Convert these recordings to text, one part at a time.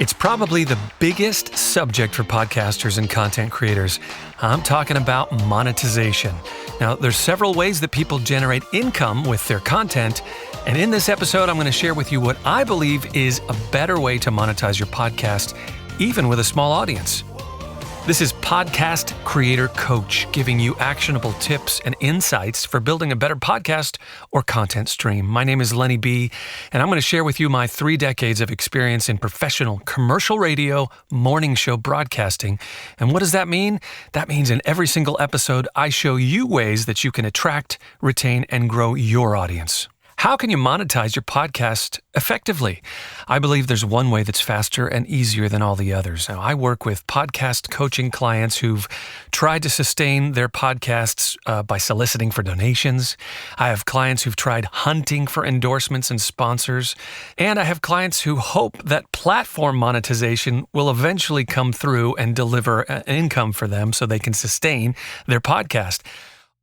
It's probably the biggest subject for podcasters and content creators. I'm talking about monetization. Now, there's several ways that people generate income with their content, and in this episode, I'm going to share with you what I believe is a better way to monetize your podcast, even with a small audience. This is Podcast Creator Coach, giving you actionable tips and insights for building a better podcast or content stream. My name is Lenny B, and I'm going to share with you my 3 decades of experience in professional commercial radio, morning show broadcasting. And what does that mean? That means in every single episode, I show you ways that you can attract, retain, and grow your audience. How can you monetize your podcast effectively? I believe there's one way that's faster and easier than all the others. Now, I work with podcast coaching clients who've tried to sustain their podcasts by soliciting for donations. I have clients who've tried hunting for endorsements and sponsors. And I have clients who hope that platform monetization will eventually come through and deliver an income for them so they can sustain their podcast.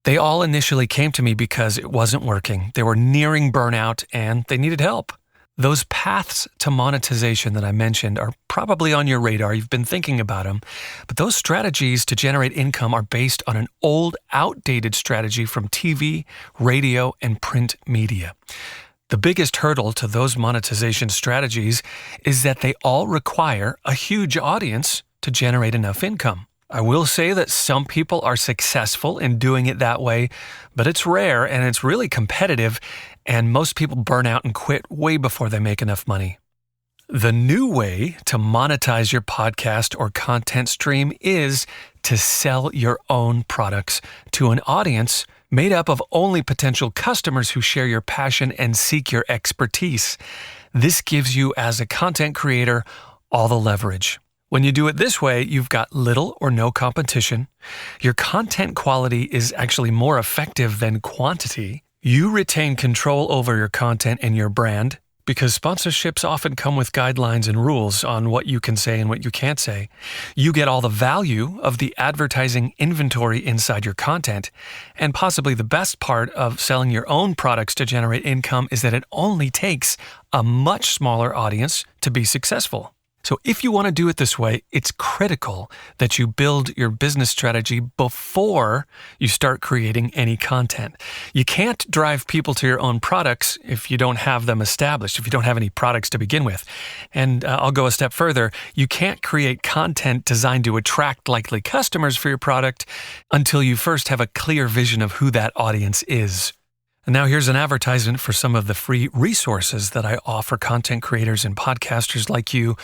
They all initially came to me because it wasn't working. They were nearing burnout and they needed help. Those paths to monetization that I mentioned are probably on your radar. You've been thinking about them. But those strategies to generate income are based on an old, outdated strategy from TV, radio, and print media. The biggest hurdle to those monetization strategies is that they all require a huge audience to generate enough income. I will say that some people are successful in doing it that way, but it's rare and it's really competitive, and most people burn out and quit way before they make enough money. The new way to monetize your podcast or content stream is to sell your own products to an audience made up of only potential customers who share your passion and seek your expertise. This gives you, as a content creator, all the leverage. When you do it this way, you've got little or no competition. Your content quality is actually more effective than quantity. You retain control over your content and your brand because sponsorships often come with guidelines and rules on what you can say and what you can't say. You get all the value of the advertising inventory inside your content. And possibly the best part of selling your own products to generate income is that it only takes a much smaller audience to be successful. So if you want to do it this way, it's critical that you build your business strategy before you start creating any content. You can't drive people to your own products if you don't have them established, if you don't have any products to begin with. And I'll go a step further. You can't create content designed to attract likely customers for your product until you first have a clear vision of who that audience is. And now here's an advertisement for some of the free resources that I offer content creators and podcasters like you.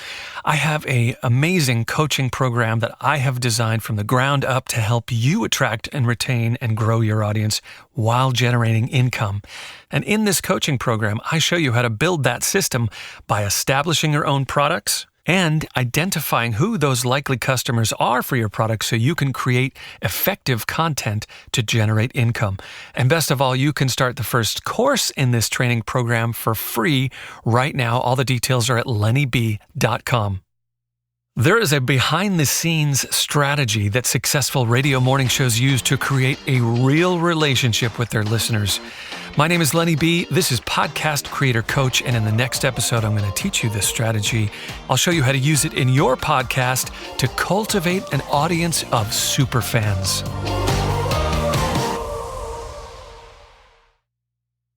I have an amazing coaching program that I have designed from the ground up to help you attract and retain and grow your audience while generating income. And in this coaching program, I show you how to build that system by establishing your own products and identifying who those likely customers are for your product so you can create effective content to generate income. And best of all, you can start the first course in this training program for free right now. All the details are at lennyb.com. There is a behind-the-scenes strategy that successful radio morning shows use to create a real relationship with their listeners. My name is Lenny B. This is Podcast Creator Coach, and in the next episode, I'm going to teach you this strategy. I'll show you how to use it in your podcast to cultivate an audience of super fans.